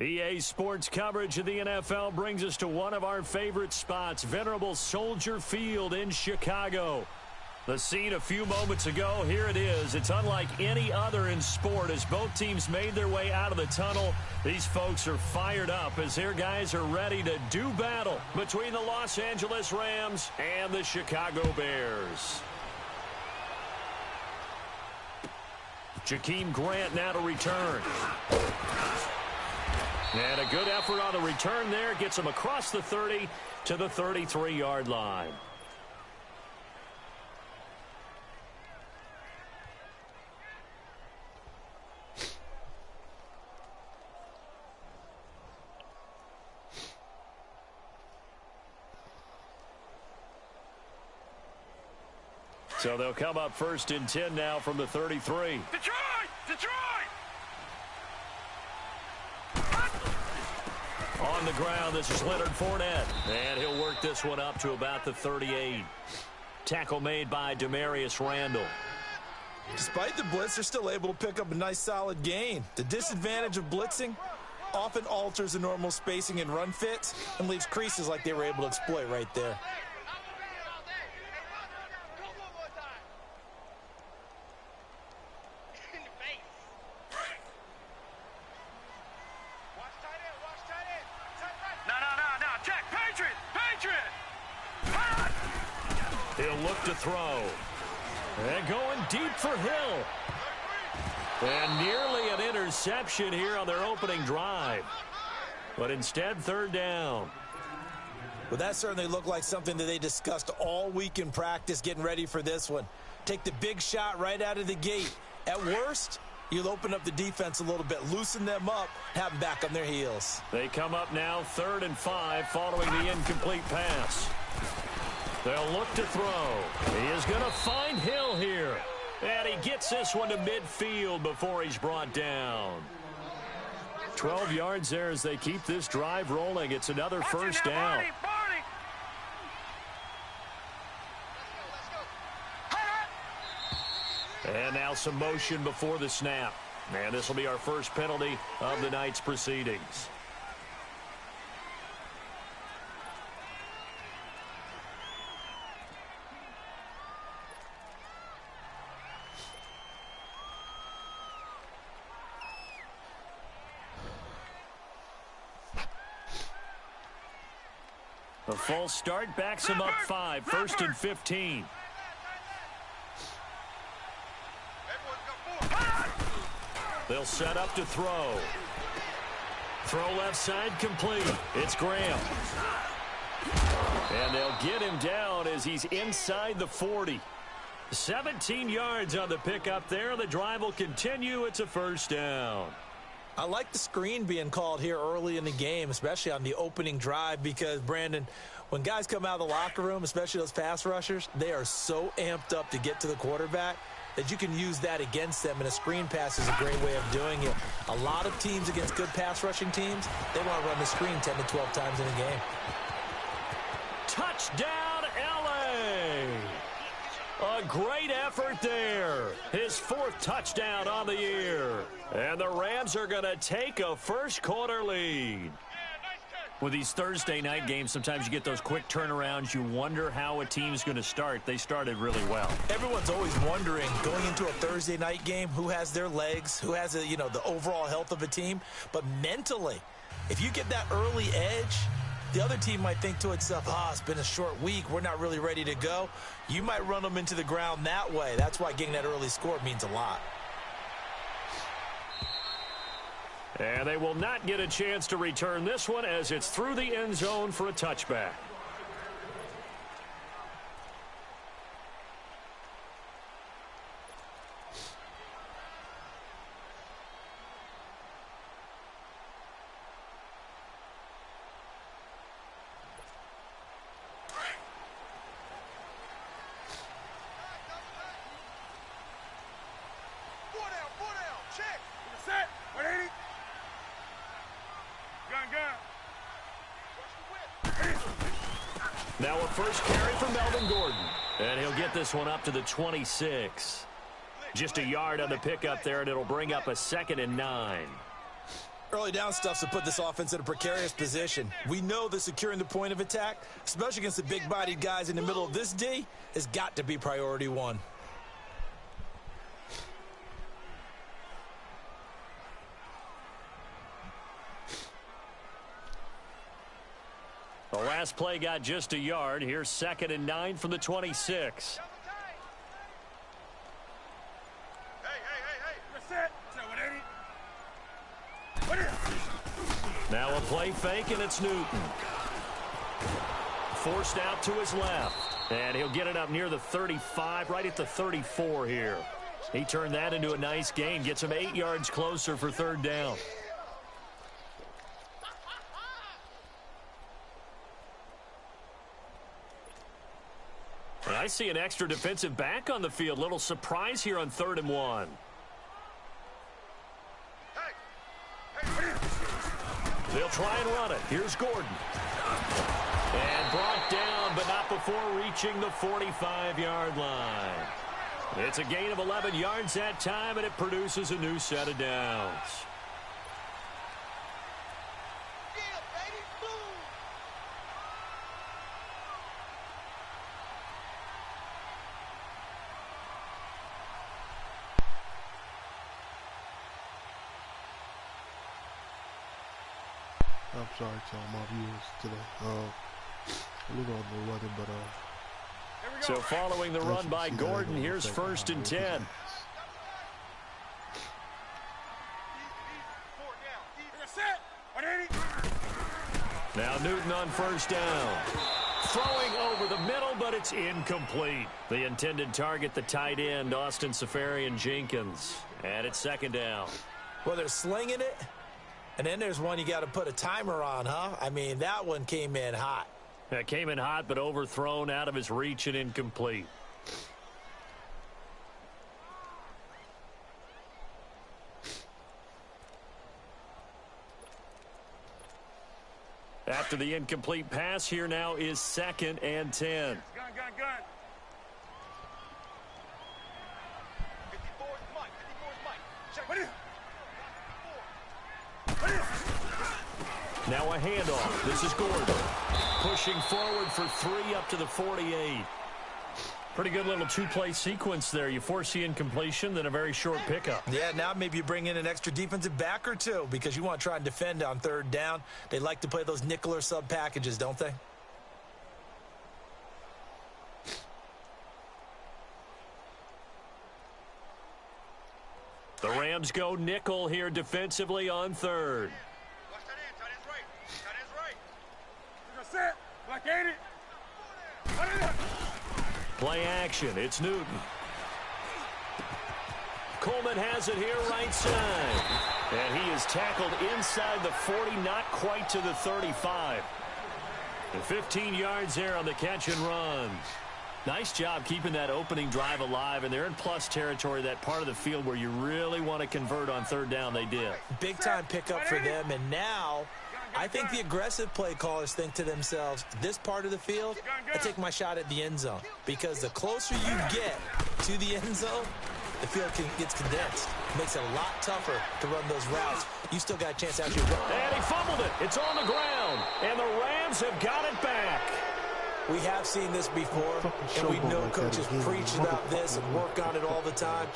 EA Sports coverage of the NFL brings us to one of our favorite spots, venerable Soldier Field in Chicago. The scene a few moments ago, here it is. It's unlike any other in sport as both teams made their way out of the tunnel. These folks are fired up as their guys are ready to do battle between the Los Angeles Rams and the Chicago Bears. Jakeem Grant now to return. And a good effort on the return there. Gets him across the 30 to the 33-yard line. So they'll come up 1st and 10 now from the 33. Detroit! On the ground, this is Leonard Fournette. And he'll work this one up to about the 38. Tackle made by Demarius Randall. Despite the blitz, they're still able to pick up a nice solid gain. The disadvantage of blitzing often alters the normal spacing and run fits and leaves creases like they were able to exploit right there. He'll look to throw. And going deep for Hill. And nearly an interception here on their opening drive. But instead, 3rd down. Well, that certainly looked like something that they discussed all week in practice getting ready for this one. Take the big shot right out of the gate. At worst, you'll open up the defense a little bit, loosen them up, have them back on their heels. They come up now 3rd and 5 following the incomplete pass. They'll look to throw. He is going to find Hill here. And he gets this one to midfield before he's brought down. 12 yards there as they keep this drive rolling. It's another 1st down. And now some motion before the snap. And this will be our first penalty of the night's proceedings. The false start backs him up 5, 1st and 15. They'll set up to throw. Throw left side complete. It's Graham. And they'll get him down as he's inside the 40. 17 yards on the pickup there. The drive will continue. It's a 1st down. I like the screen being called here early in the game, especially on the opening drive, because, Brandon, when guys come out of the locker room, especially those pass rushers, they are so amped up to get to the quarterback that you can use that against them, and a screen pass is a great way of doing it. A lot of teams against good pass rushing teams, they want to run the screen 10 to 12 times in a game. Touchdown, L.A.! A great effort there. His 4th touchdown on the year. And the Rams are going to take a first-quarter lead. With these Thursday night games, sometimes you get those quick turnarounds. You wonder how a team's going to start. They started really well. Everyone's always wondering, going into a Thursday night game, who has their legs, who has the overall health of a team. But mentally, if you get that early edge, the other team might think to itself, it's been a short week, we're not really ready to go. You might run them into the ground that way. That's why getting that early score means a lot. And they will not get a chance to return this one as it's through the end zone for a touchback. Now a first carry for Melvin Gordon. And he'll get this one up to the 26. Just a yard on the pickup there, and it'll bring up a 2nd and 9. Early down stuff to put this offense in a precarious position. We know that securing the point of attack, especially against the big-bodied guys in the middle of this D, has got to be priority one. The last play got just a yard. Here's 2nd and 9 from the 26. Now a play fake, and it's Newton. Forced out to his left. And he'll get it up near the 35, right at the 34 here. He turned that into a nice gain. Gets him 8 yards closer for 3rd down. And I see an extra defensive back on the field. Little surprise here on 3rd and 1. They'll try and run it. Here's Gordon. And brought down, but not before reaching the 45-yard line. It's a gain of 11 yards that time, and it produces a new set of downs. I'm sorry to all my viewers today. A little on the weather, but so following the run by Gordon, here's 1st and 10. Now Newton on 1st down. Throwing over the middle, but it's incomplete. The intended target, the tight end, Austin Safarian-Jenkins. And it's 2nd down. Well, they're slinging it. And then there's one you got to put a timer on, huh? I mean, that one came in hot. That came in hot, but overthrown, out of his reach, and incomplete. After the incomplete pass, here now is 2nd and 10. Gun. 54's Mike. Check. Now a handoff. This is Gordon. Pushing forward for 3 up to the 48. Pretty good little 2-play sequence there. You force the incompletion, then a very short pickup. Yeah, now maybe you bring in an extra defensive back or two because you want to try and defend on 3rd down. They like to play those nickel or sub packages, don't they? The Rams go nickel here defensively on 3rd. Watch that end. Tight end's right. Tight end's right. You're set. Black 80. Play action. It's Newton. Coleman has it here right side. And he is tackled inside the 40, not quite to the 35. And 15 yards there on the catch and run. Nice job keeping that opening drive alive, and they're in plus territory, that part of the field where you really want to convert on 3rd down. They did. Big-time pickup for them, and now I think the aggressive play callers think to themselves, this part of the field, I take my shot at the end zone, because the closer you get to the end zone, the field gets condensed. It makes it a lot tougher to run those routes. You still got a chance to actually run. And he fumbled it. It's on the ground, and the Rams have got it back. We have seen this before, and we know coaches preach about this and work on it all the time.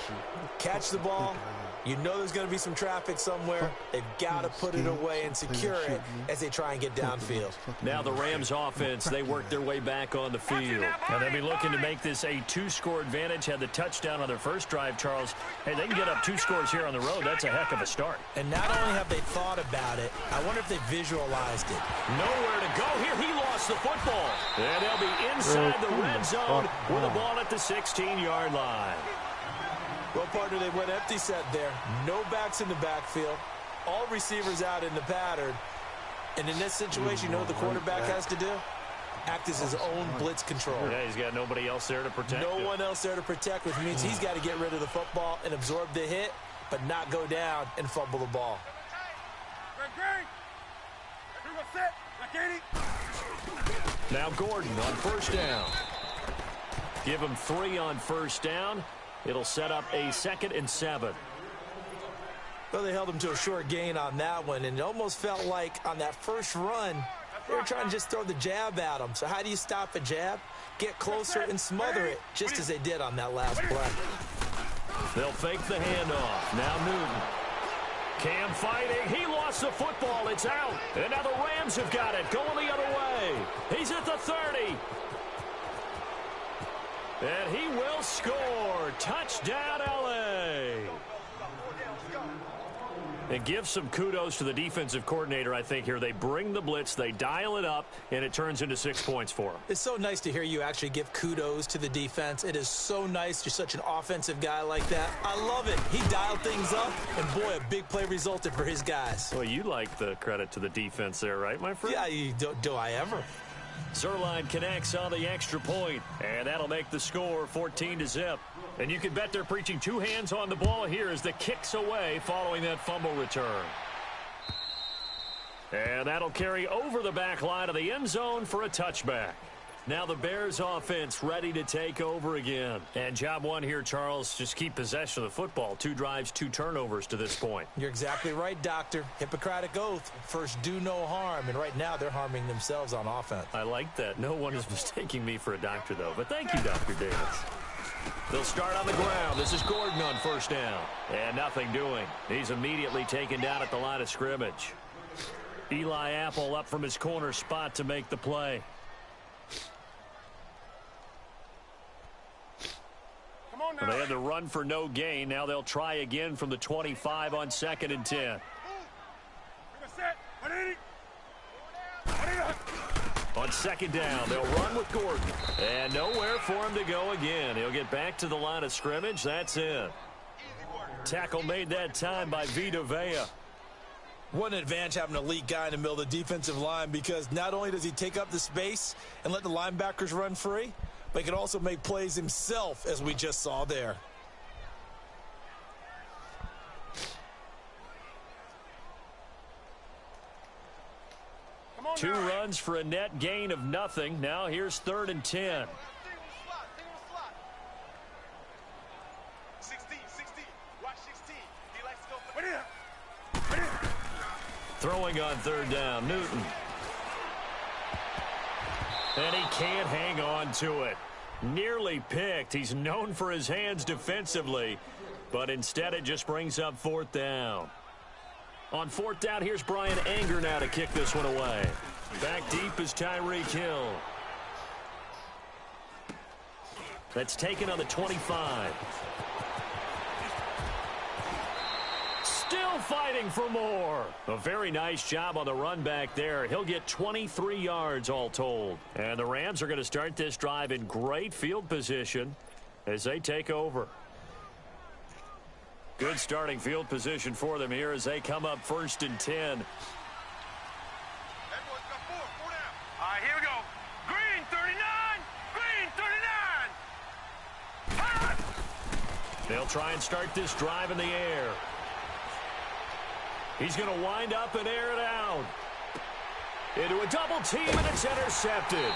Catch the ball. You know there's going to be some traffic somewhere. They've got to put it away and secure it as they try and get downfield. Now the Rams offense, they work their way back on the field. And they'll be looking to make this a 2-score advantage. Had the touchdown on their first drive, Charles. Hey, they can get up 2 scores here on the road. That's a heck of a start. And not only have they thought about it, I wonder if they visualized it. Nowhere to go here. He lost the football. And they'll be inside the red zone with the ball at the 16-yard line. Well, partner, they went empty set there. No backs in the backfield. All receivers out in the pattern. And in this situation, you know what the quarterback has to do? Act as his own blitz control. Yeah, he's got nobody else there to protect him. No one else there to protect, which means he's got to get rid of the football and absorb the hit, but not go down and fumble the ball. Now Gordon on first down. Give him 3 on first down. It'll set up a 2nd and 7. Well, they held him to a short gain on that one, and it almost felt like on that first run, they were trying to just throw the jab at him. So how do you stop a jab? Get closer and smother it, just as they did on that last play. They'll fake the handoff. Now Newton. Cam fighting. He lost the football. It's out. And now the Rams have got it. Going the other way. He's at the 30. And he will score. Touchdown, L.A. And give some kudos to the defensive coordinator, I think, here. They bring the blitz, they dial it up, and it turns into 6 points for them. It's so nice to hear you actually give kudos to the defense. It is so nice. You're such an offensive guy like that. I love it. He dialed things up, and boy, a big play resulted for his guys. Well, you like the credit to the defense there, right, my friend? Yeah, do I ever? Zerline connects on the extra point, and that'll make the score 14-0. And you can bet they're preaching two hands on the ball here as the kick's away following that fumble return. And that'll carry over the back line of the end zone for a touchback. Now the Bears offense ready to take over again. And job one here, Charles, just keep possession of the football. 2 drives, 2 turnovers to this point. You're exactly right, Doctor. Hippocratic oath. First, do no harm. And right now, they're harming themselves on offense. I like that. No one is mistaking me for a doctor, though. But thank you, Dr. Davis. They'll start on the ground. This is Gordon on first down. And nothing doing. He's immediately taken down at the line of scrimmage. Eli Apple up from his corner spot to make the play. Well, they had to run for no gain. Now they'll try again from the 25 on 2nd and 10. On 2nd down, they'll run with Gordon. And nowhere for him to go again. He'll get back to the line of scrimmage. That's it. Tackle made that time by Vita Vea. What an advantage having an elite guy in the middle of the defensive line, because not only does he take up the space and let the linebackers run free, but he can also make plays himself, as we just saw there. Two runs for a net gain of nothing. Now here's 3rd and 10. 16. Watch 16. He likes to go. Throwing on 3rd down, Newton. And he can't hang on to it. Nearly picked. He's known for his hands defensively, but instead it just brings up 4th down. On 4th down, here's Brian Anger now to kick this one away. Back deep is Tyreek Hill. That's taken on the 25. Still fighting for more. A very nice job on the run back there. He'll get 23 yards all told. And the Rams are going to start this drive in great field position as they take over. Good starting field position for them here as they come up 1st and 10. Everyone's got 4 down. All right, here we go. Green 39. They'll try and start this drive in the air. He's going to wind up and air it out. Into a double team, and it's intercepted.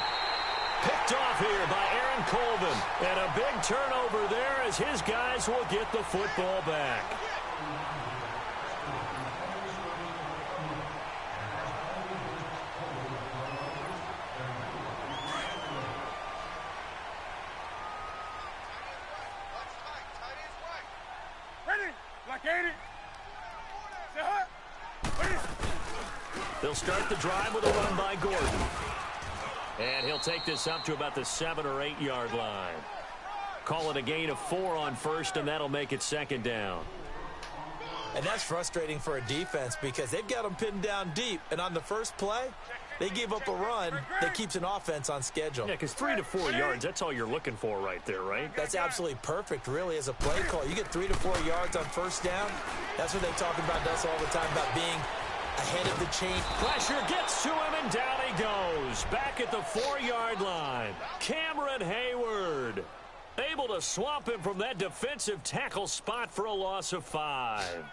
Picked off here by Aaron Colvin. And a big turnover there as his guys will get the football back. Ready? Like 80. They'll start the drive with a run by Gordon. And he'll take this up to about the 7 or 8 yard line. Call it a gain of 4 on 1st, and that'll make it 2nd down. And that's frustrating for a defense because they've got them pinned down deep. And on the first play, they gave up a run that keeps an offense on schedule. Yeah, because 3 to 4 yards, that's all you're looking for right there, right? That's absolutely perfect, really, as a play call. You get 3 to 4 yards on 1st down. That's what they talk about us all the time, about being ahead of the chain. Pressure gets to him, and down he goes. Back at the 4-yard line. Cameron Hayward able to swamp him from that defensive tackle spot for a loss of 5.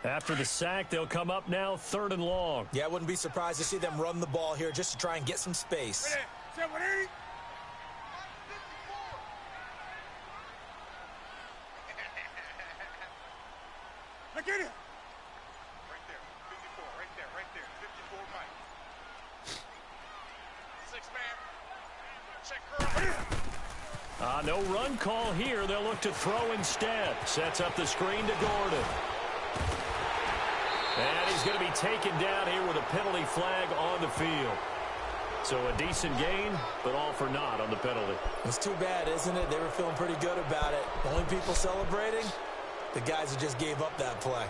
After the sack, they'll come up now 3rd and long. Yeah, I wouldn't be surprised to see them run the ball here just to try and get some space. I get it. Right there. 54. Right there. Right there. 54 Mike. 6-man. Check her. No run call here. They'll look to throw instead. Sets up the screen to Gordon. And he's going to be taken down here with a penalty flag on the field. So a decent gain, but all for naught on the penalty. It's too bad, isn't it? They were feeling pretty good about it. The only people celebrating, the guys who just gave up that play.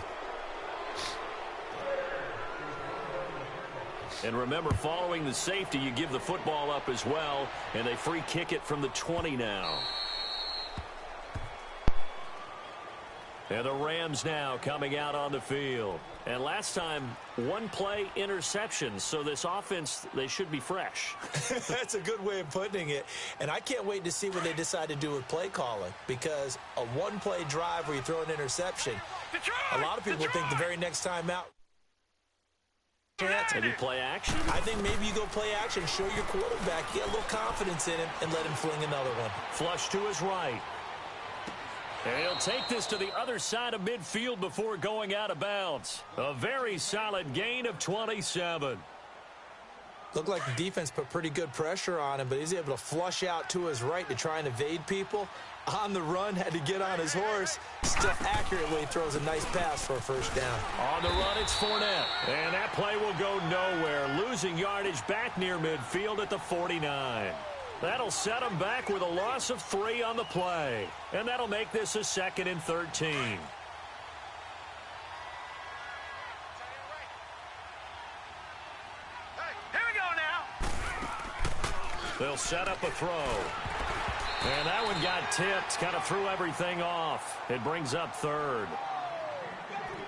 And remember, following the safety, you give the football up as well, and they free kick it from the 20 now. And the Rams now coming out on the field. And last time, one play interception. So this offense, they should be fresh. That's a good way of putting it. And I can't wait to see what they decide to do with play calling. Because a one-play drive where you throw an interception, a lot of people think the very next time out. Maybe play action? I think maybe you go play action, show your quarterback, get a little confidence in him, and let him fling another one. Flush to his right. And he'll take this to the other side of midfield before going out of bounds. A very solid gain of 27. Looked like the defense put pretty good pressure on him, but he's able to flush out to his right to try and evade people. On the run, had to get on his horse. Still accurately throws a nice pass for a first down. On the run, it's Fournette. And that play will go nowhere. Losing yardage back near midfield at the 49. That'll set him back with a loss of 3 on the play. And that'll make this a 2nd and 13. They'll set up a throw. And that one got tipped. Kind of threw everything off. It brings up 3rd.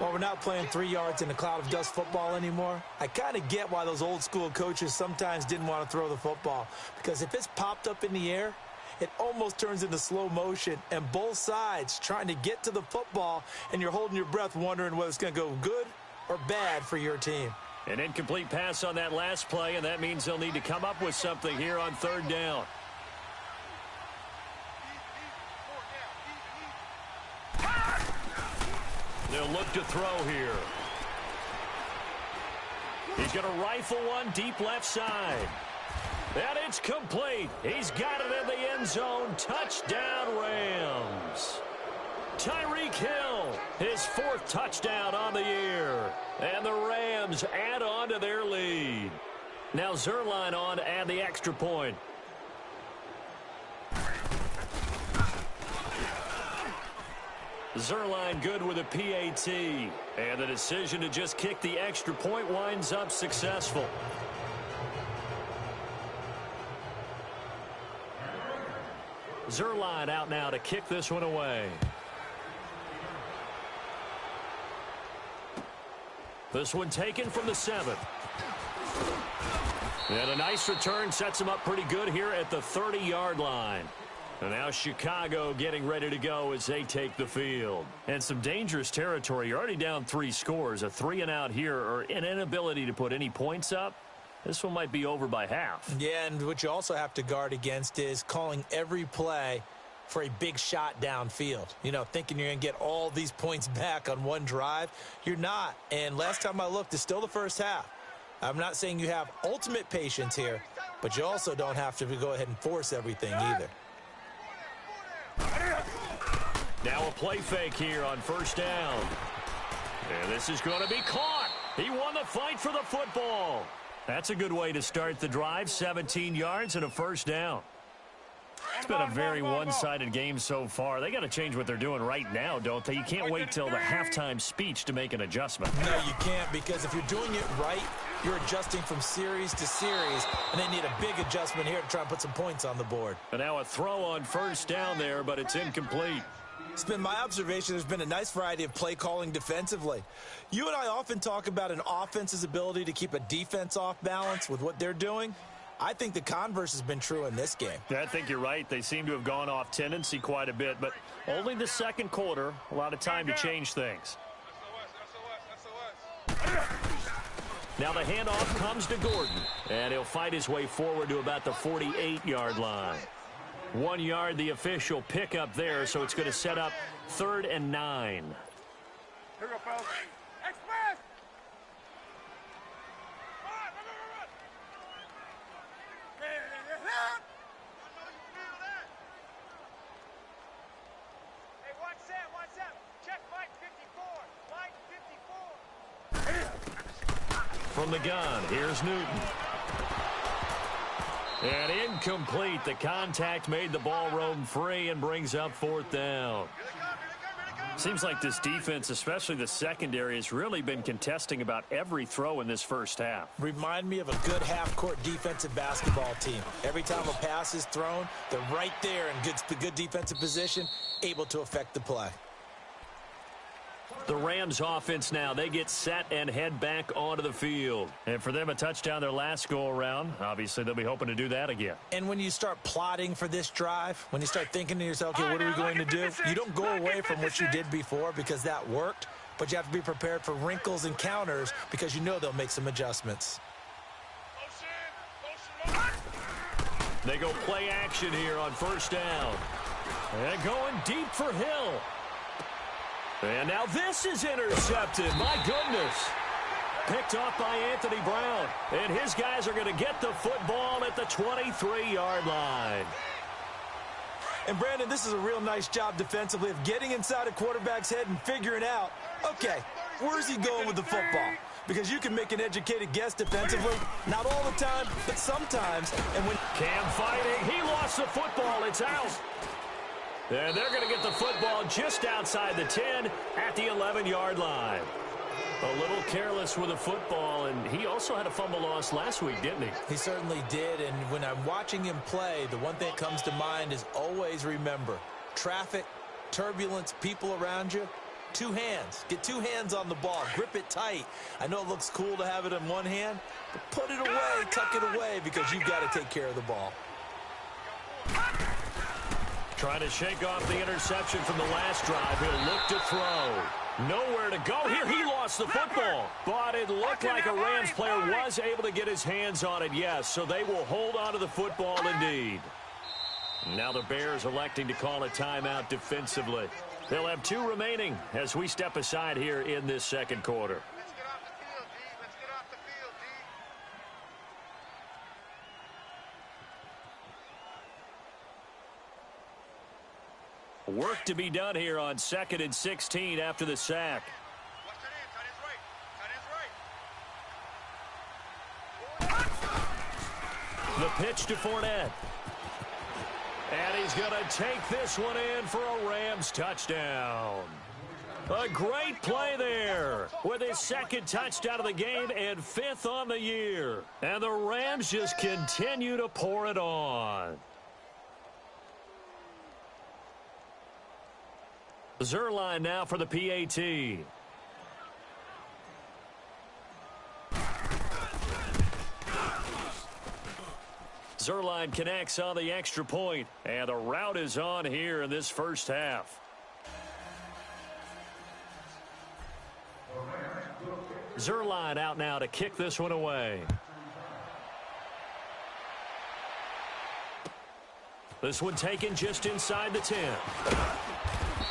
Well, we're not playing 3 yards in a cloud of dust football anymore. I kind of get why those old school coaches sometimes didn't want to throw the football. Because if it's popped up in the air, it almost turns into slow motion. And both sides trying to get to the football, and you're holding your breath wondering whether it's going to go good or bad for your team. An incomplete pass on that last play, and that means they'll need to come up with something here on 3rd down. They'll look to throw here. He's going to rifle one deep left side. And it's complete. He's got it in the end zone. Touchdown, Rams. Tyreek Hill, his 4th touchdown on the year. And the Rams add on to their lead. Now Zerline on to add the extra point. Zerline good with a PAT. And the decision to just kick the extra point winds up successful. Zerline out now to kick this one away. This one taken from the 7th. And a nice return sets him up pretty good here at the 30-yard line. And now Chicago getting ready to go as they take the field. And some dangerous territory. You're already down 3 scores. A 3-and-out here, or an inability to put any points up. This one might be over by half. Yeah, and what you also have to guard against is calling every play for a big shot downfield. You know, thinking you're going to get all these points back on one drive. You're not. And last time I looked, it's still the first half. I'm not saying you have ultimate patience here, but you also don't have to go ahead and force everything either. Now a play fake here on 1st down. And this is going to be caught. He won the fight for the football. That's a good way to start the drive. 17 yards and a 1st down. It's been a very one-sided game so far. They got to change what they're doing right now, don't they? You can't wait till the halftime speech to make an adjustment. No, you can't, because if you're doing it right, you're adjusting from series to series, and they need a big adjustment here to try and put some points on the board. And now a throw on 1st down there, but it's incomplete. It's been my observation there's been a nice variety of play calling defensively. You and I often talk about an offense's ability to keep a defense off balance with what they're doing. I think the converse has been true in this game. I think you're right. They seem to have gone off tendency quite a bit, but only the 2nd quarter. A lot of time to change things. Now the handoff comes to Gordon, and he'll fight his way forward to about the 48-yard line. 1 yard, the official pickup there, so it's going to set up 3rd and 9. Here we go, fellas. Express! Run, run, run, run, run! Hey, hey, hey, hey. I know you feel that. Hey, watch Sam, watch Sam. Check Mike 54. Mike 54. From the gun, here's Newton. And incomplete. The contact made the ball roam free and brings up fourth down. Seems like this defense, especially the secondary, has really been contesting about every throw in this first half. Remind me of a good half-court defensive basketball team. Every time a pass is thrown, they're right there in good defensive position, able to affect the play. The Rams offense now, they get set and head back onto the field. And for them, a touchdown their last go-around. Obviously, they'll be hoping to do that again. And when you start plotting for this drive, when you start thinking to yourself, okay, what are we going to do? You don't go away from what you did before because that worked, but you have to be prepared for wrinkles and counters because you know they'll make some adjustments. They go play action here on first down. And going deep for Hill. And now this is intercepted. My goodness. Picked off by Anthony Brown. And his guys are going to get the football at the 23-yard line. And, Brandon, this is a real nice job defensively of getting inside a quarterback's head and figuring out, okay, where's he going with the football? Because you can make an educated guess defensively. Not all the time, but sometimes. And when Cam fighting. He lost the football. It's out. And they're going to get the football just outside the 10 at the 11-yard line. A little careless with the football, and he also had a fumble loss last week, didn't he? He certainly did, and when I'm watching him play, the one thing that comes to mind is always remember, traffic, turbulence, people around you, two hands. Get two hands on the ball. Grip it tight. I know it looks cool to have it in one hand, but put it away, tuck it away, because you've got to take care of the ball. Trying to shake off the interception from the last drive. He'll look to throw. Nowhere to go here. He lost the football. But it looked like a Rams player was able to get his hands on it, yes. So they will hold on to the football indeed. Now the Bears electing to call a timeout defensively. They'll have two remaining as we step aside here in this second quarter. Let's get off the field, D. Let's get off the field, D. Work to be done here on 2nd and 16 after the sack. Watch that in. Tight ends right. The pitch to Fournette. And he's going to take this one in for a Rams touchdown. A great play there with his second touchdown of the game and 5th on the year. And the Rams just continue to pour it on. Zerline now for the PAT. Zerline connects on the extra point, and the route is on here in this first half. Zerline out now to kick this one away. This one taken just inside the 10.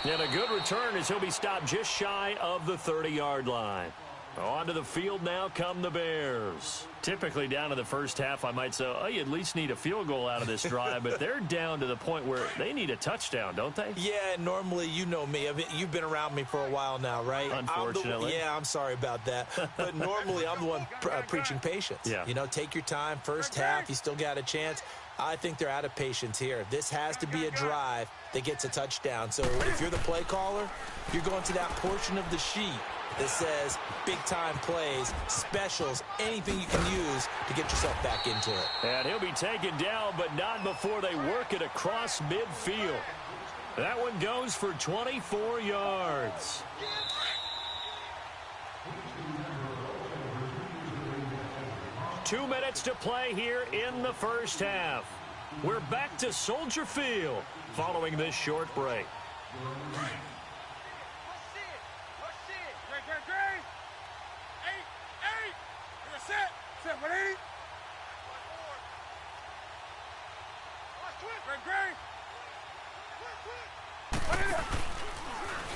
And a good return as he'll be stopped just shy of the 30-yard line. Onto the field now come the Bears. Typically down to the first half, I might say, oh, you at least need a field goal out of this drive, but they're down to the point where they need a touchdown, don't they? Yeah, normally, you know me. I mean, you've been around me for a while now, right? Unfortunately. I'm sorry about that. But normally, I'm the one preaching patience. Yeah. You know, take your time. First half, you still got a chance. I think they're out of patience here. This has to be a drive that gets a touchdown. So if you're the play caller, you're going to that portion of the sheet that says big-time plays, specials, anything you can use to get yourself back into it. And he'll be taken down, but not before they work it across midfield. That one goes for 24 yards. Two minutes to play here in the first half. We're back to Soldier Field following this short break. Set, ready?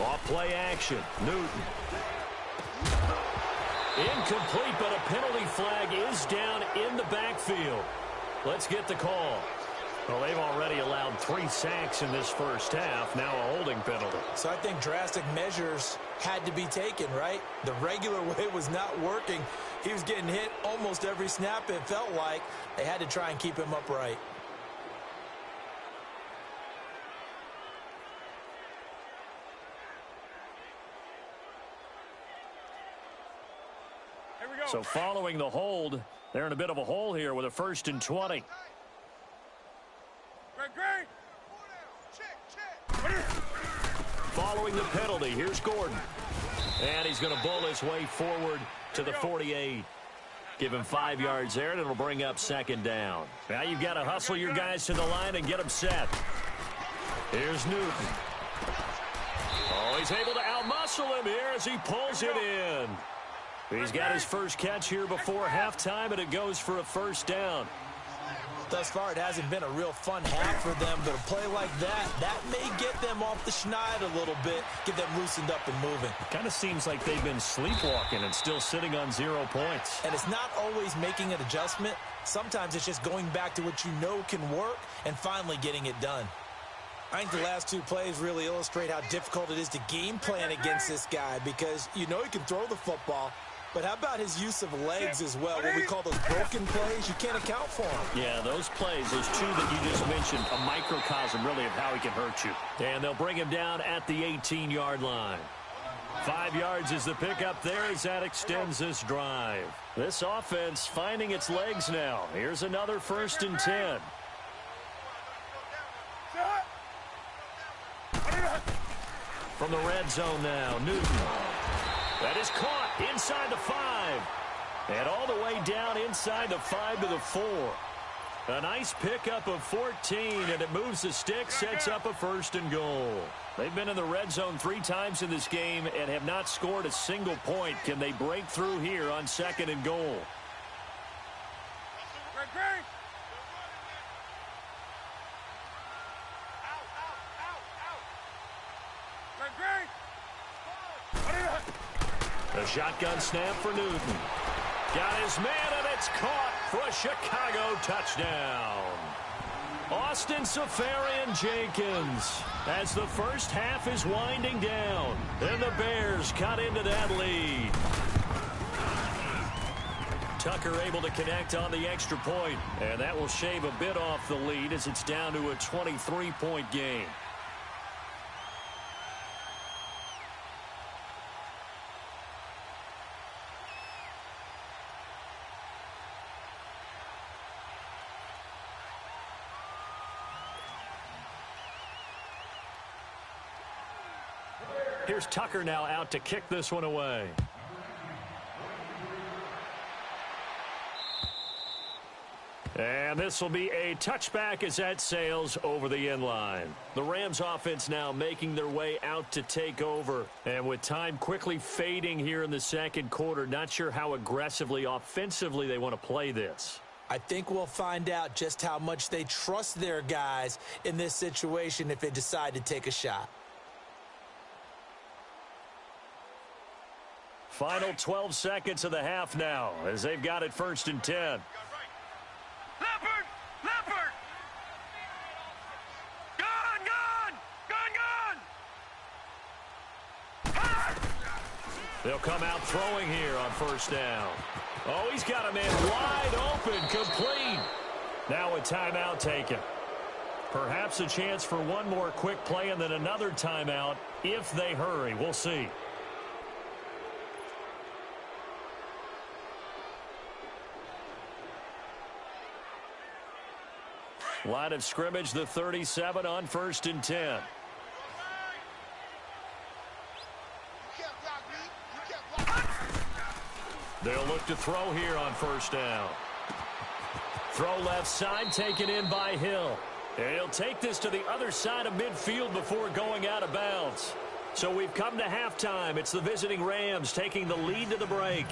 Off play action. Newton. Incomplete, but a penalty flag is down in the backfield. Let's get the call. Well, they've already allowed 3 sacks in this first half. Now a holding penalty. So I think drastic measures had to be taken, right? The regular way was not working. He was getting hit almost every snap, it felt like. They had to try and keep him upright. So following the hold, they're in a bit of a hole here with a 1st and 20. Following the penalty, here's Gordon. And he's going to bull his way forward to the 48. Give him 5 yards there, and it'll bring up 2nd down. Now you've got to hustle your guys to the line and get them set. Here's Newton. Oh, he's able to outmuscle him here as he pulls it in. He's got his first catch here before halftime, and it goes for a 1st down. Thus far, it hasn't been a real fun half for them, but a play like that may get them off the schneid a little bit, get them loosened up and moving. Kind of seems like they've been sleepwalking and still sitting on 0 points. And it's not always making an adjustment. Sometimes it's just going back to what you know can work and finally getting it done. I think the last 2 plays really illustrate how difficult it is to game plan against this guy because you know he can throw the football. But how about his use of legs as well? What we call those broken plays, you can't account for them. Yeah, those plays, those 2 that you just mentioned, a microcosm really of how he can hurt you. And they'll bring him down at the 18-yard line. 5 yards is the pickup there as that extends this drive. This offense finding its legs now. Here's another 1st and 10. From the red zone now, Newton. That is caught inside the 5. And all the way down inside the 5 to the 4. A nice pickup of 14, and it moves the stick, sets up a 1st and goal. They've been in the red zone 3 times in this game and have not scored a single point. Can they break through here on 2nd and goal? A shotgun snap for Newton. Got his man, and it's caught for a Chicago touchdown. Austin Safarian-Jenkins as the first half is winding down. And the Bears cut into that lead. Tucker able to connect on the extra point, and that will shave a bit off the lead as it's down to a 23-point game. Here's Tucker now out to kick this one away. And this will be a touchback as that sails over the end line. The Rams offense now making their way out to take over. And with time quickly fading here in the 2nd quarter, not sure how aggressively, offensively they want to play this. I think we'll find out just how much they trust their guys in this situation if they decide to take a shot. Final 12 seconds of the half now as they've got it 1st and 10. Leopard! Leopard! Gone! They'll come out throwing here on 1st down. Oh, he's got a man wide open, complete. Now a timeout taken. Perhaps a chance for one more quick play and then another timeout if they hurry. We'll see. Line of scrimmage, the 37 on 1st and 10. They'll look to throw here on 1st down. Throw left side, taken in by Hill. And he'll take this to the other side of midfield before going out of bounds. So we've come to halftime. It's the visiting Rams taking the lead to the break.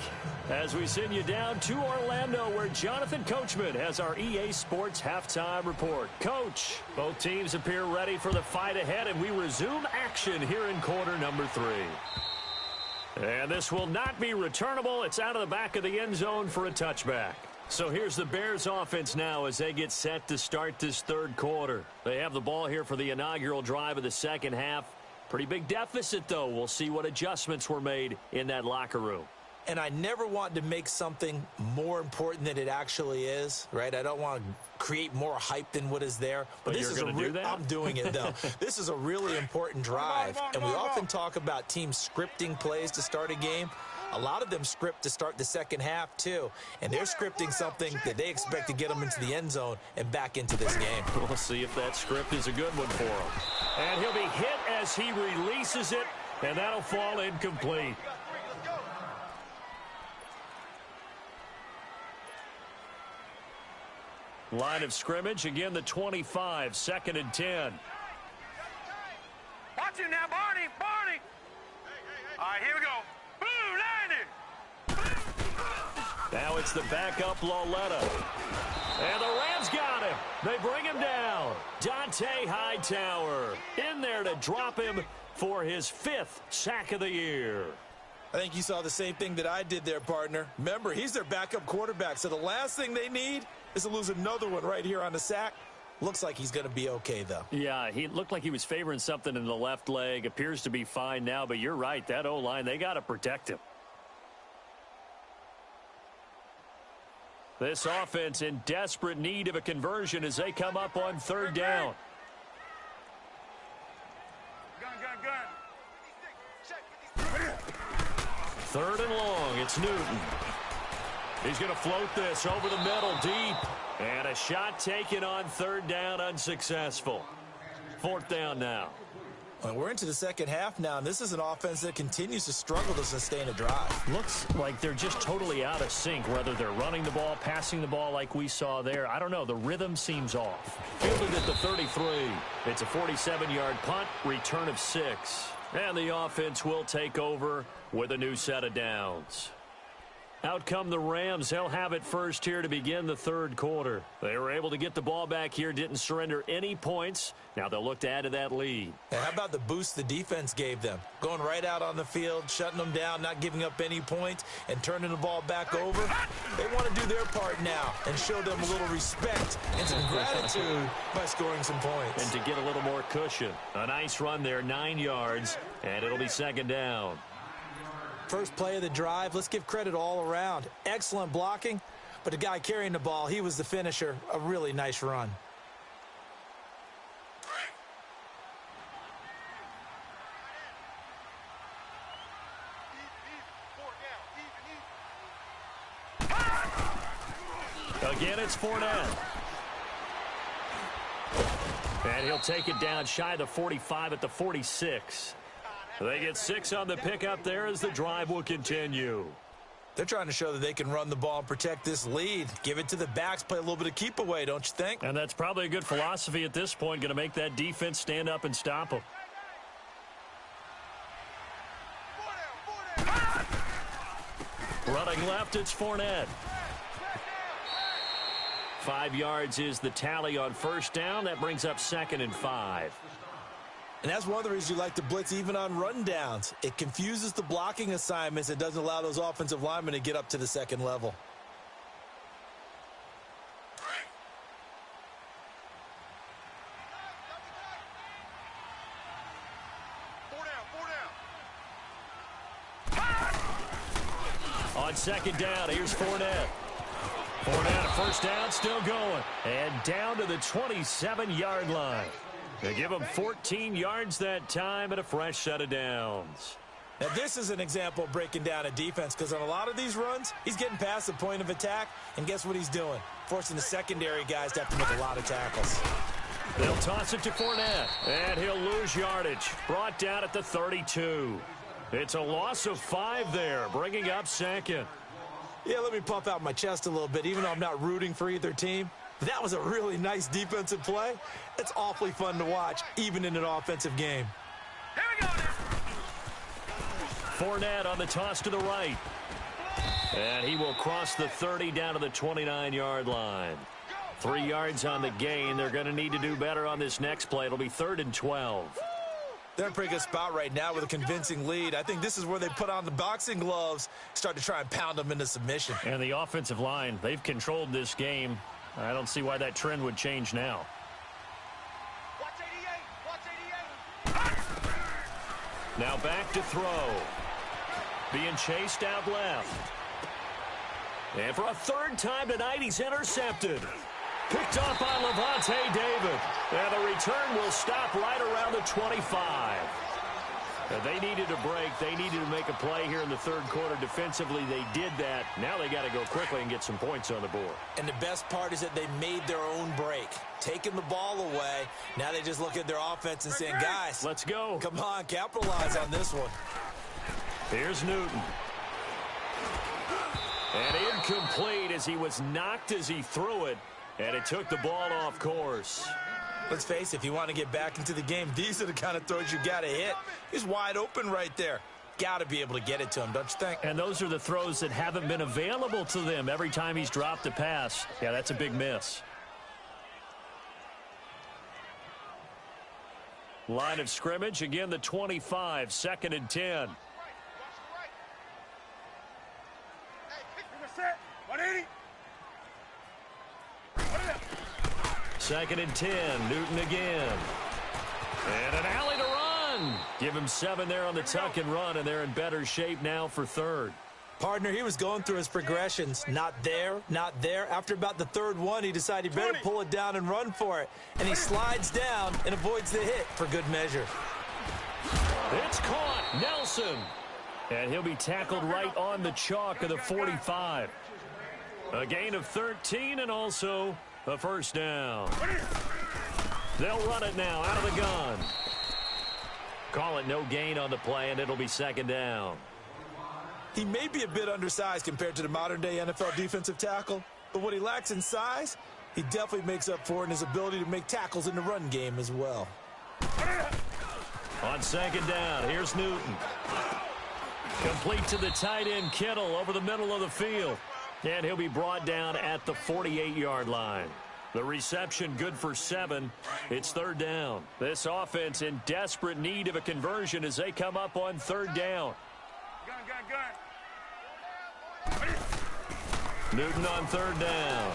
As we send you down to Orlando, where Jonathan Coachman has our EA Sports halftime report. Coach, both teams appear ready for the fight ahead, and we resume action here in quarter number 3. And this will not be returnable. It's out of the back of the end zone for a touchback. So here's the Bears offense now as they get set to start this third quarter. They have the ball here for the inaugural drive of the second half. Pretty big deficit, though. We'll see what adjustments were made in that locker room. And I never want to make something more important than it actually is, right? I don't want to create more hype than what is there. But this is going to do that? I'm doing it, though. This is a really important drive. And we often talk about teams scripting plays to start a game. A lot of them script to start the second half, too. And they're scripting something that they expect to get them into the end zone and back into this game. We'll see if that script is a good one for him. And he'll be hit as he releases it, and that'll fall incomplete. Line of scrimmage, again the 25, 2nd and 10. Watch him now, Barney, Barney. All right, here we go. Boom, 90. Now it's the backup Loletta. And the Rams got him. They bring him down. Dante Hightower in there to drop him for his 5th sack of the year. I think you saw the same thing that I did there, partner. Remember, he's their backup quarterback, so the last thing they need is to lose another one right here on the sack. Looks like he's going to be okay, though. Yeah, he looked like he was favoring something in the left leg. Appears to be fine now, but you're right. That O-line, they got to protect him. This offense in desperate need of a conversion as they come up on 3rd down. Gun. 3rd and long, it's Newton. He's going to float this over the middle deep. And a shot taken on 3rd down, unsuccessful. 4th down now. Well, we're into the second half now, and this is an offense that continues to struggle to sustain a drive. Looks like they're just totally out of sync, whether they're running the ball, passing the ball like we saw there. I don't know. The rhythm seems off. Fielded at the 33. It's a 47-yard punt, return of 6. And the offense will take over with a new set of downs. Out come the Rams. They'll have it first here to begin the 3rd quarter. They were able to get the ball back here, didn't surrender any points. Now they'll look to add to that lead. And how about the boost the defense gave them? Going right out on the field, shutting them down, not giving up any points, and turning the ball back over. They want to do their part now and show them a little respect and some gratitude by scoring some points. And to get a little more cushion. A nice run there, 9 yards, and it'll be 2nd down. First play of the drive, let's give credit all around. Excellent blocking, but the guy carrying the ball, he was the finisher. A really nice run. Again, it's Fournette. And he'll take it down shy of the 45 at the 46. They get 6 on the pickup there as the drive will continue. They're trying to show that they can run the ball and protect this lead. Give it to the backs, play a little bit of keep away, don't you think? And that's probably a good philosophy at this point, going to make that defense stand up and stop them. Running left, it's Fournette. 5 yards is the tally on 1st down. That brings up 2nd and 5. And that's one of the reasons you like to blitz even on rundowns. It confuses the blocking assignments. It doesn't allow those offensive linemen to get up to the 2nd level. On 2nd down, here's Fournette. Fournette, a 1st down, still going. And down to the 27-yard line. They give him 14 yards that time and a fresh set of downs. Now, this is an example of breaking down a defense because on a lot of these runs, he's getting past the point of attack, and guess what he's doing? Forcing the secondary guys to have to make a lot of tackles. They'll toss it to Fournette, and he'll lose yardage. Brought down at the 32. It's a loss of 5 there, bringing up 2nd. Yeah, let me puff out my chest a little bit, even though I'm not rooting for either team. That was a really nice defensive play. It's awfully fun to watch, even in an offensive game. Here we go now. Fournette on the toss to the right. And he will cross the 30 down to the 29-yard line. 3 yards on the gain. They're going to need to do better on this next play. It'll be 3rd and 12. They're in a pretty good spot right now with a convincing lead. I think this is where they put on the boxing gloves, start to try and pound them into submission. And the offensive line, they've controlled this game. I don't see why that trend would change now. Watch 88. Watch 88. Now back to throw. Being chased out left. And for a 3rd time tonight, he's intercepted. Picked up by Levante David. And the return will stop right around the 25. And they needed a break. They needed to make a play here in the 3rd quarter. Defensively, they did that. Now they got to go quickly and get some points on the board. And the best part is that they made their own break. Taking the ball away. Now they just look at their offense and saying, guys, let's go. Come on, capitalize on this one. Here's Newton. And incomplete as he was knocked as he threw it. And it took the ball off course. Let's face it, if you want to get back into the game, these are the kind of throws you got to hit. He's wide open right there. Got to be able to get it to him, don't you think? And those are the throws that haven't been available to them every time he's dropped a pass. Yeah, that's a big miss. Line of scrimmage, again the 25, 2nd and 10. Set. 180. 2nd and 10, Newton again. And an alley to run. Give him 7 there on the tuck and run, and they're in better shape now for 3rd. Partner, he was going through his progressions. Not there, not there. After about the 3rd one, he decided he better pull it down and run for it. And he slides down and avoids the hit for good measure. It's caught. Nelson. And he'll be tackled right on the chalk of the 45. A gain of 13 and also a 1st down. They'll run it now out of the gun. Call it no gain on the play, and it'll be 2nd down. He may be a bit undersized compared to the modern-day NFL defensive tackle, but what he lacks in size, he definitely makes up for in his ability to make tackles in the run game as well. On 2nd down, here's Newton. Complete to the tight end, Kittle, over the middle of the field. And he'll be brought down at the 48-yard line. The reception good for 7. It's 3rd down. This offense in desperate need of a conversion as they come up on 3rd down. Gun. Newton on 3rd down.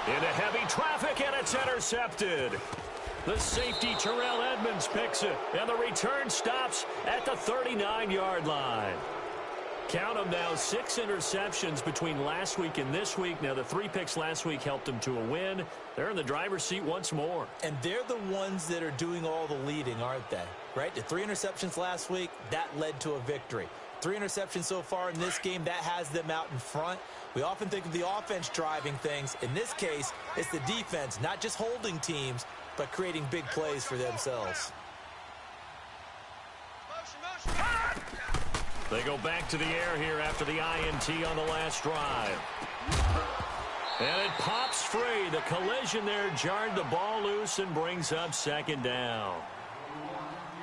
Into heavy traffic, and it's intercepted. The safety, Terrell Edmonds, picks it, and the return stops at the 39-yard line. Count them now, 6 interceptions between last week and this week. Now, the 3 picks last week helped them to a win. They're in the driver's seat once more. And they're the ones that are doing all the leading, aren't they? Right? The 3 interceptions last week, that led to a victory. 3 interceptions so far in this game, that has them out in front. We often think of the offense driving things. In this case, it's the defense, not just holding teams, but creating big plays for themselves. They go back to the air here after the INT on the last drive. And it pops free. The collision there jarred the ball loose and brings up 2nd down.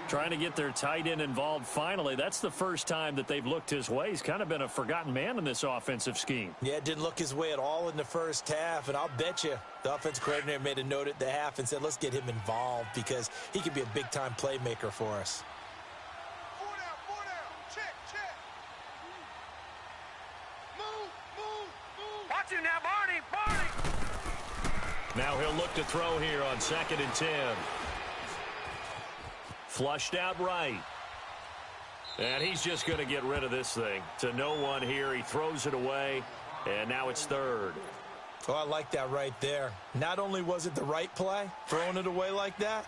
Trying to get their tight end involved finally. That's the first time that they've looked his way. He's kind of been a forgotten man in this offensive scheme. Yeah, it didn't look his way at all in the first half. And I'll bet you the offensive coordinator made a note at the half and said, let's get him involved because he could be a big-time playmaker for us. 4 down. Check. Move. Watch him now, Barney. Now he'll look to throw here on 2nd and 10. Flushed out right. And he's just going to get rid of this thing. To no one here. He throws it away. And now it's 3rd. Oh, I like that right there. Not only was it the right play, throwing it away like that,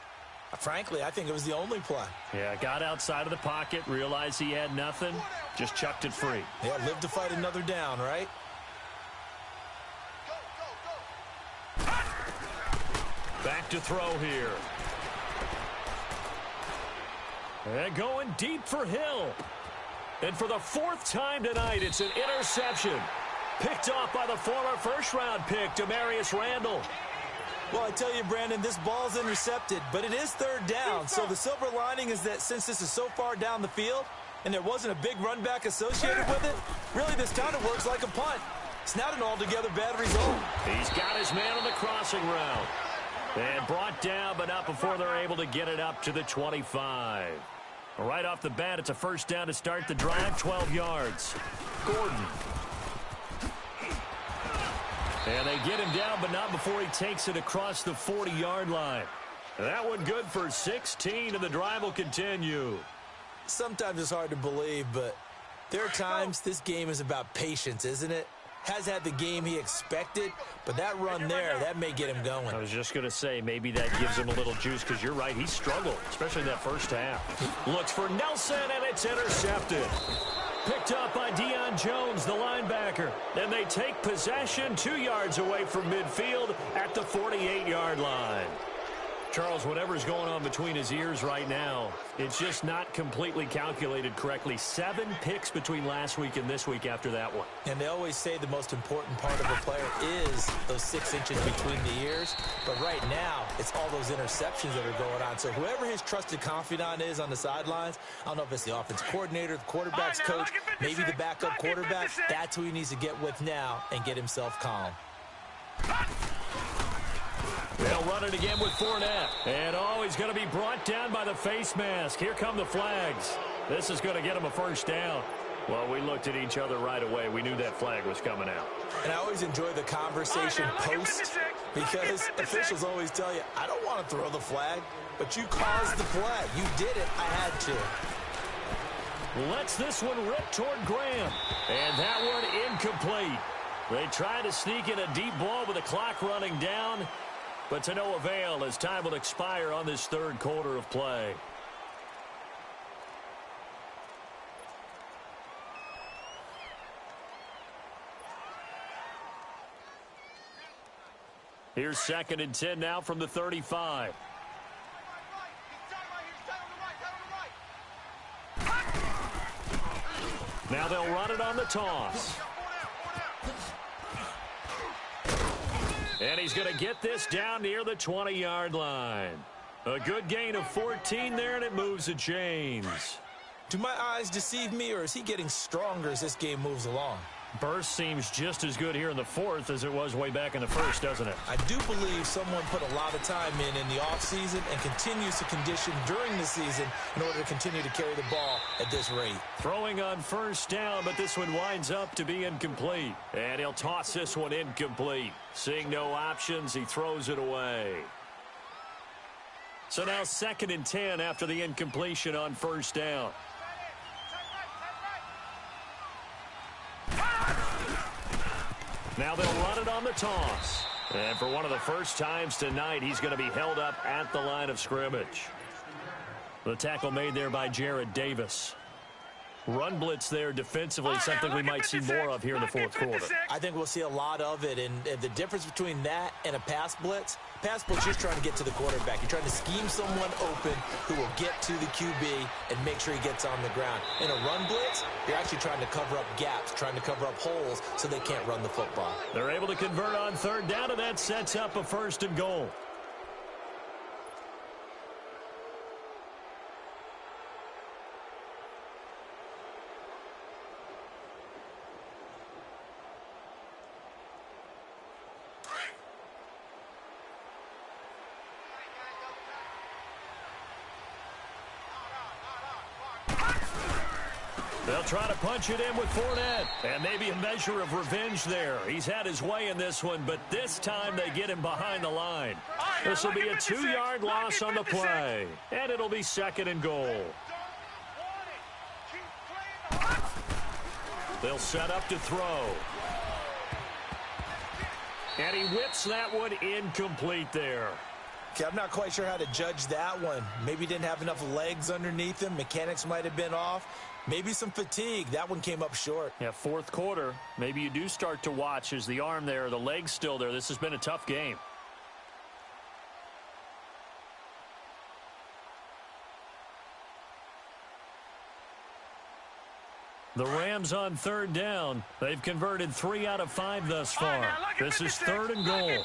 frankly, I think it was the only play. Yeah, got outside of the pocket, realized he had nothing, just chucked it free. Yeah, live to fight another down, right? Back to throw here. And going deep for Hill. And for the 4th time tonight, it's an interception. Picked off by the former first-round pick, Demarius Randall. Well, I tell you, Brandon, this ball's intercepted, but it is third down. So the silver lining is that since this is so far down the field and there wasn't a big run back associated with it, really this kind of works like a punt. It's not an altogether bad result. He's got his man on the crossing route. And brought down, but not before they're able to get it up to the 25. Right off the bat, it's a first down to start the drive, 12 yards. Gordon. And they get him down, but not before he takes it across the 40-yard line. That one good for 16, and the drive will continue. Sometimes it's hard to believe, but there are times this game is about patience, isn't it? Has had the game he expected, but that run there, that may get him going. I was just going to say, maybe that gives him a little juice, because you're right, he struggled, especially in that first half. Looks for Nelson, and it's intercepted. Picked up by Deion Jones, the linebacker. And they take possession 2 yards away from midfield at the 48-yard line. Charles, whatever's going on between his ears right now, it's just not completely calculated correctly. 7 picks between last week and this week after that one. And they always say the most important part of a player is those 6 inches between the ears. But right now, it's all those interceptions that are going on. So whoever his trusted confidant is on the sidelines, I don't know if it's the offense coordinator, the quarterback's coach, maybe the backup quarterback, that's who he needs to get with now and get himself calm. They'll run it again with Fournette. And, he's going to be brought down by the face mask. Here come the flags. This is going to get him a first down. Well, we looked at each other right away. We knew that flag was coming out. And I always enjoy the conversation post because officials always tell you, I don't want to throw the flag, but you caused the play. You did it. I had to. Lets this one rip toward Graham. And that one incomplete. They try to sneak in a deep ball with the clock running down, but to no avail as time will expire on this third quarter of play. Here's 2nd and 10 now from the 35. Now they'll run it on the toss. And he's going to get this down near the 20-yard line. A good gain of 14 there, and it moves the chains. Do my eyes deceive me, or is he getting stronger as this game moves along? Burst seems just as good here in the fourth as it was way back in the first, doesn't it? I do believe someone put a lot of time in the offseason and continues to condition during the season in order to continue to carry the ball at this rate. Throwing on first down, but this one winds up to be incomplete. And he'll toss this one incomplete. Seeing no options, he throws it away. So now 2nd and 10 after the incompletion on first down. Now they'll run it on the toss. And for one of the first times tonight, he's going to be held up at the line of scrimmage. The tackle made there by Jared Davis. Run blitz there defensively, something we might see more of here in the fourth quarter. I think we'll see a lot of it, and the difference between that and a pass blitz you're trying to get to the quarterback. You're trying to scheme someone open who will get to the QB and make sure he gets on the ground. In a run blitz, you're actually trying to cover up gaps, trying to cover up holes so they can't run the football. They're able to convert on third down, and that sets up a 1st and goal. They'll try to punch it in with Fournette. And maybe a measure of revenge there. He's had his way in this one, but this time they get him behind the line. This will be a 2-yard loss on the play. And it'll be 2nd and goal. They'll set up to throw. And he whips that one incomplete there. Okay, I'm not quite sure how to judge that one. Maybe didn't have enough legs underneath him. Mechanics might have been off. Maybe some fatigue. That one came up short. Yeah, fourth quarter. Maybe you do start to watch as the arm there, the leg's still there. This has been a tough game. The Rams on third down. They've converted 3 out of 5 thus far. This is 3rd and goal.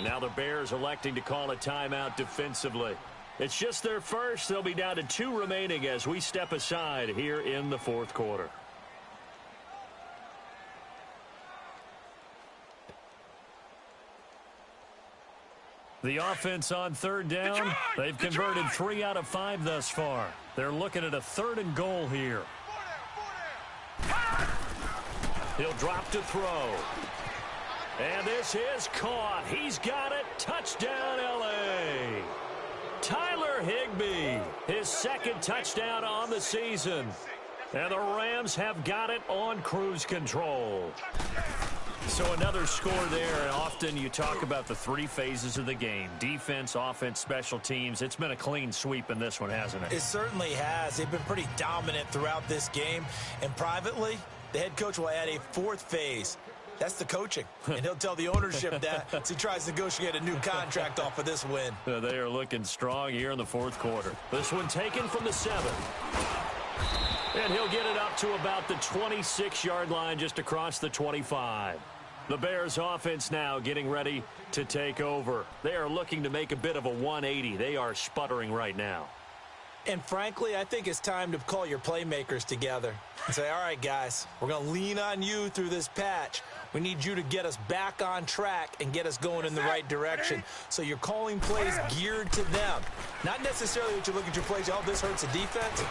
Now the Bears electing to call a timeout defensively. It's just their first. They'll be down to 2 remaining as we step aside here in the 4th quarter. The offense on third down. They've converted 3 out of 5 thus far. They're looking at a 3rd and goal here. He'll drop to throw. And this is caught. He's got it. Touchdown, L.A. Tyler Higbee, his 2nd touchdown on the season. And the Rams have got it on cruise control. So another score there, and often you talk about the 3 phases of the game. Defense, offense, special teams. It's been a clean sweep in this one, hasn't it? It certainly has. They've been pretty dominant throughout this game. And privately, the head coach will add a 4th phase. That's the coaching. And he'll tell the ownership that as he tries to negotiate a new contract off of this win. They are looking strong here in the 4th quarter. This one taken from the 7. And he'll get it up to about the 26-yard line, just across the 25. The Bears offense now getting ready to take over. They are looking to make a bit of a 180. They are sputtering right now. And frankly, I think it's time to call your playmakers together and say, all right, guys, we're going to lean on you through this patch. We need you to get us back on track and get us going in the right direction. So you're calling plays geared to them. Not necessarily that you look at your plays, oh, this hurts the defense.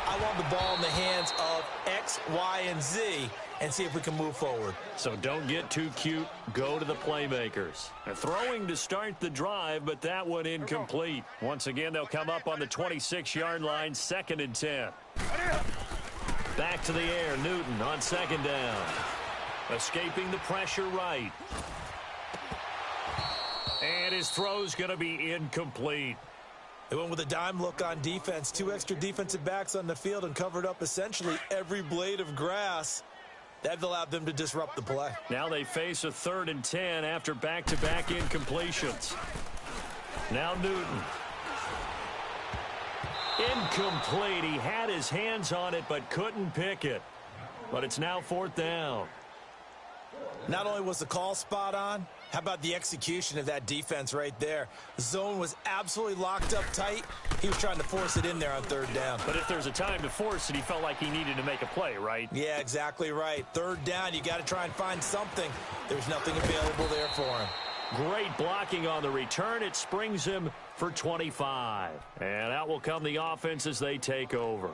I want the ball in the hands of X, Y, and Z and see if we can move forward. So don't get too cute. Go to the playmakers. They're throwing to start the drive, but that one incomplete. Once again, they'll come up on the 26-yard line, 2nd and 10. Back to the air, Newton on 2nd down. Escaping the pressure right. And his throw's going to be incomplete. They went with a dime look on defense. 2 extra defensive backs on the field and covered up essentially every blade of grass. That allowed them to disrupt the play. Now they face a 3rd and 10 after back-to-back incompletions. Now Newton. Incomplete. He had his hands on it but couldn't pick it. But it's now 4th down. Not only was the call spot on, how about the execution of that defense right there? The zone was absolutely locked up tight. He was trying to force it in there on 3rd down. But if there's a time to force it, he felt like he needed to make a play, right? Yeah, exactly right. 3rd down, you got to try and find something. There's nothing available there for him. Great blocking on the return. It springs him for 25. And out will come the offense as they take over.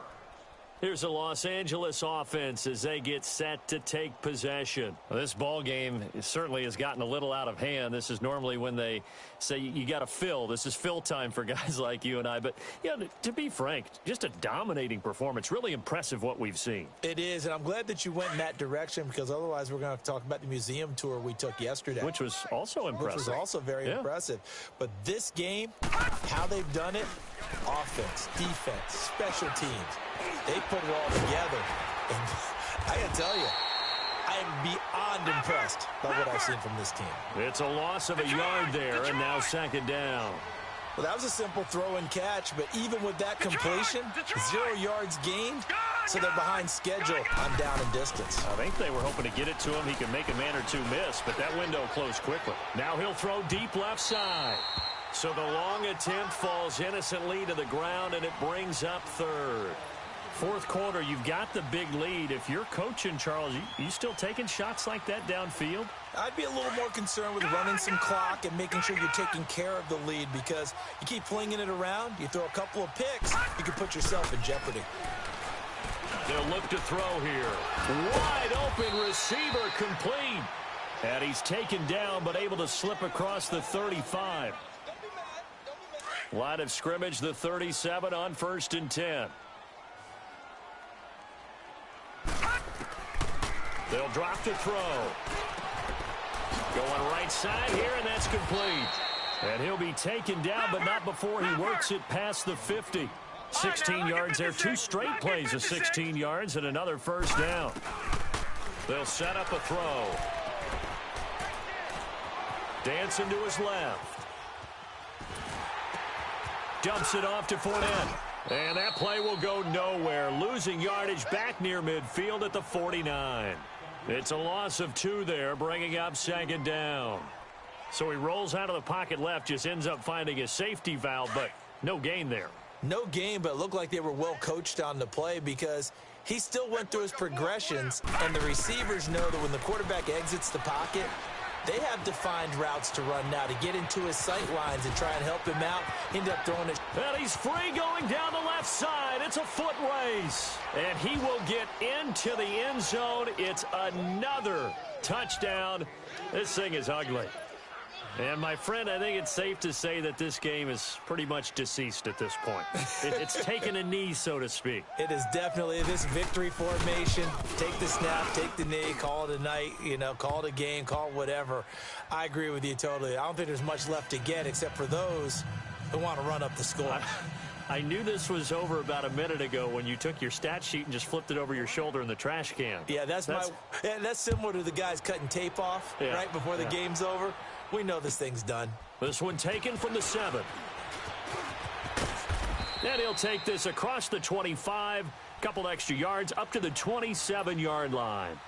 Here's the Los Angeles offense as they get set to take possession. Well, this ball game certainly has gotten a little out of hand. This is normally when they say you got to fill. This is fill time for guys like you and I. But, you know, to be frank, just a dominating performance. Really impressive what we've seen. It is, and I'm glad that you went in that direction because otherwise we're going to talk about the museum tour we took yesterday. Which was also impressive. Which was also very impressive. But this game, how they've done it, offense, defense, special teams, they put it all together. And I got to tell you, I am beyond impressed by what I've seen from this team. It's a loss of a yard there, and now 2nd down. Well, that was a simple throw and catch, but even with that completion, 0 yards gained, so they're behind schedule on down and distance. I think they were hoping to get it to him. He could make a man or two miss, but that window closed quickly. Now he'll throw deep left side. So the long attempt falls innocently to the ground, and it brings up 3rd. 4th quarter, you've got the big lead. If you're coaching, Charles, you still taking shots like that downfield? I'd be a little more concerned with running some clock and making sure you're taking care of the lead because you keep flinging it around, you throw a couple of picks, you can put yourself in jeopardy. They'll look to throw here. Wide open receiver complete. And he's taken down but able to slip across the 35. Line of scrimmage, the 37 on 1st and 10. They'll drop to throw. Going right side here, and that's complete. And he'll be taken down, but not before he works it past the 50. 16 yards there, 2 straight plays of 16 yards and another 1st down. They'll set up a throw. Dancing to his left. Dumps it off to Fournette. And that play will go nowhere, losing yardage back near midfield at the 49. It's a loss of 2 there, bringing up 2nd down. So he rolls out of the pocket left, just ends up finding a safety valve, but no gain there. No gain, but it looked like they were well coached on the play because he still went through his progressions, and the receivers know that when the quarterback exits the pocket, they have defined routes to run now to get into his sight lines and try and help him out. He ended up throwing it. And he's free going down the left side. It's a foot race. And he will get into the end zone. It's another touchdown. This thing is ugly. And, my friend, I think it's safe to say that this game is pretty much deceased at this point. It's taken a knee, so to speak. It is definitely this victory formation. Take the snap, take the knee, call it a night, call it a game, call it whatever. I agree with you totally. I don't think there's much left to get except for those who want to run up the score. I knew this was over about a minute ago when you took your stat sheet and just flipped it over your shoulder in the trash can. Yeah, that's similar to the guys cutting tape off right before the game's over. We know this thing's done. This one taken from the 7. And he'll take this across the 25, couple extra yards up to the 27-yard line.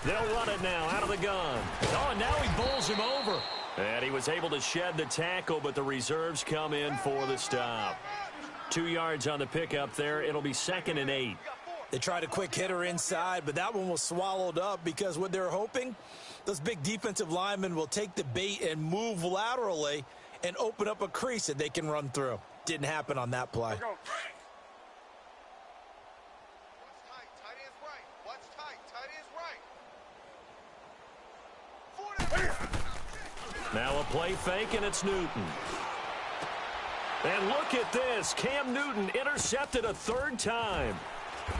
They'll run it now out of the gun. Oh, and now he bowls him over. And he was able to shed the tackle, but the reserves come in for the stop. 2 yards on the pickup there. It'll be 2nd and 8. They tried a quick hitter inside, but that one was swallowed up because what they're hoping, those big defensive linemen will take the bait and move laterally and open up a crease that they can run through. Didn't happen on that play. Now a play fake, and it's Newton. And look at this. Cam Newton intercepted a 3rd time.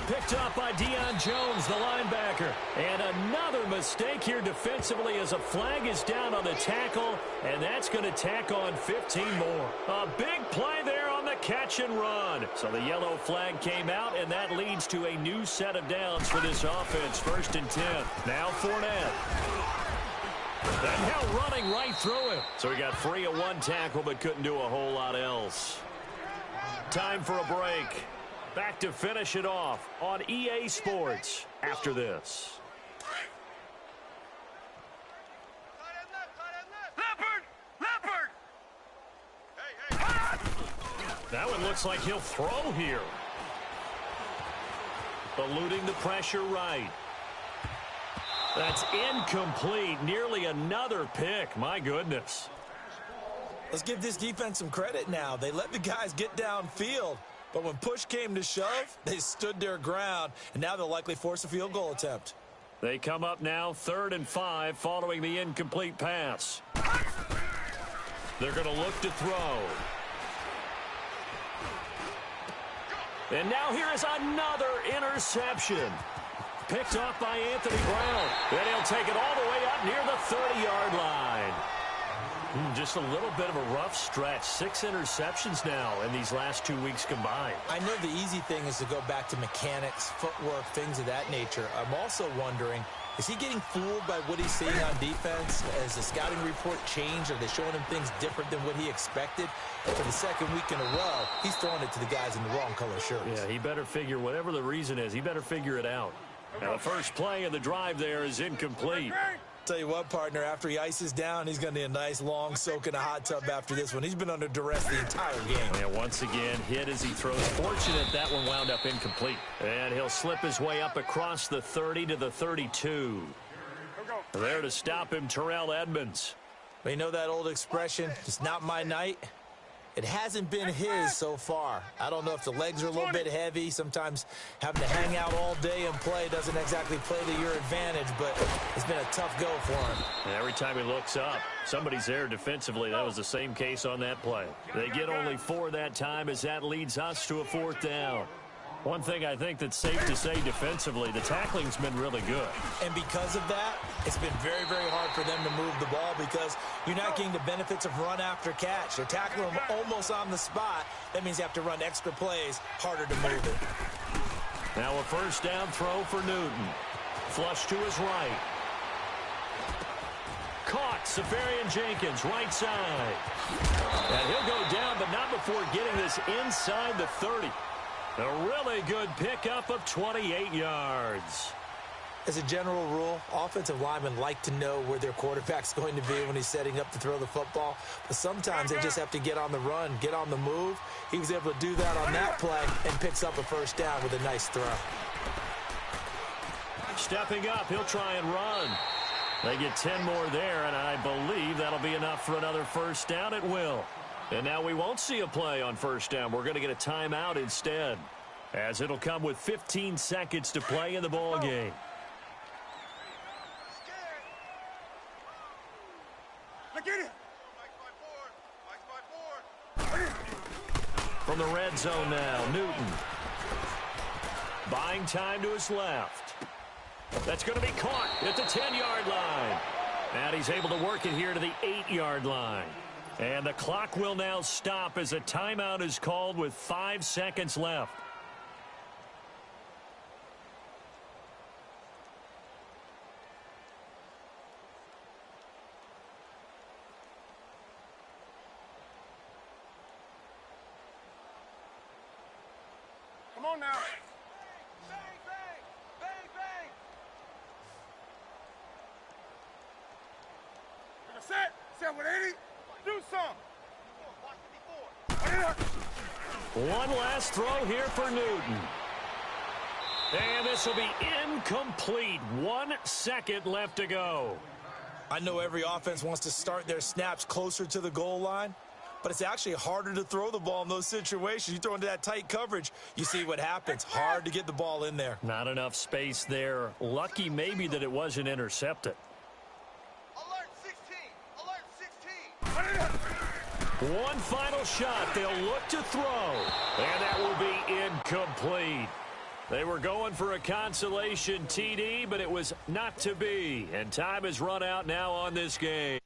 Picked up by Deion Jones, the linebacker. And another mistake here defensively as a flag is down on the tackle, and that's going to tack on 15 more. A big play there on the catch and run. So the yellow flag came out, and that leads to a new set of downs for this offense. 1st and 10. Now Fournette. And now running right through it. So he got free of 1 tackle but couldn't do a whole lot else. Time for a break. Back to finish it off on EA Sports after this. That one looks like he'll throw here. Eluding the pressure right. That's incomplete. Nearly another pick. My goodness. Let's give this defense some credit now. They let the guys get downfield, but when push came to shove, they stood their ground, and now they'll likely force a field goal attempt. They come up now 3rd and 5 following the incomplete pass. They're going to look to throw. And now here is another interception. Picked off by Anthony Brown. Then he'll take it all the way up near the 30-yard line. Just a little bit of a rough stretch. 6 interceptions now in these last 2 weeks combined. I know the easy thing is to go back to mechanics, footwork, things of that nature. I'm also wondering, is he getting fooled by what he's seeing on defense? Has the scouting report changed? Are they showing him things different than what he expected? For the 2nd week in a row, he's throwing it to the guys in the wrong color shirts. Yeah, he better figure, whatever the reason is, he better figure it out. Now the first play of the drive there is incomplete. Tell you what, partner, after he ices down, he's going to need a nice long soak in a hot tub after this one. He's been under duress the entire game. Yeah, once again, hit as he throws. Fortunate that one wound up incomplete. And he'll slip his way up across the 30 to the 32. There to stop him, Terrell Edmonds. But you know that old expression, it's not my night? It hasn't been his so far. I don't know if the legs are a little bit heavy. Sometimes having to hang out all day and play doesn't exactly play to your advantage, but it's been a tough go for him. And every time he looks up, somebody's there defensively. That was the same case on that play. They get only 4 that time as that leads us to a 4th down. One thing I think that's safe to say defensively, the tackling's been really good. And because of that, it's been very, very hard for them to move the ball because you're not getting the benefits of run after catch. They're tackling them almost on the spot. That means you have to run extra plays, harder to move it. Now a 1st down throw for Newton. Flush to his right. Caught. Safarian Jenkins, right side. And he'll go down, but not before getting this inside the 30. A really good pickup of 28 yards. As a general rule, offensive linemen like to know where their quarterback's going to be when he's setting up to throw the football. But sometimes they just have to get on the run, get on the move. He was able to do that on that play and picks up a first down with a nice throw. Stepping up, he'll try and run. They get 10 more there, and I believe that'll be enough for another first down. It will. And now we won't see a play on first down. We're going to get a timeout instead, as it'll come with 15 seconds to play in the ball game. Look at it. From the red zone now, Newton. Buying time to his left. That's going to be caught at the 10-yard line. And he's able to work it here to the 8-yard line. And the clock will now stop as a timeout is called with 5 seconds left. Come on now. Bang, bang, bang, bang. Set. Set with 80. Do some. One last throw here for Newton. And this will be incomplete. 1 second left to go. I know every offense wants to start their snaps closer to the goal line, but it's actually harder to throw the ball in those situations. You throw into that tight coverage, you see what happens. Hard to get the ball in there. Not enough space there. Lucky maybe that it wasn't intercepted. Alert 16. Alert 16. One final shot. They'll look to throw. And that will be incomplete. They were going for a consolation TD, but it was not to be. And time has run out now on this game.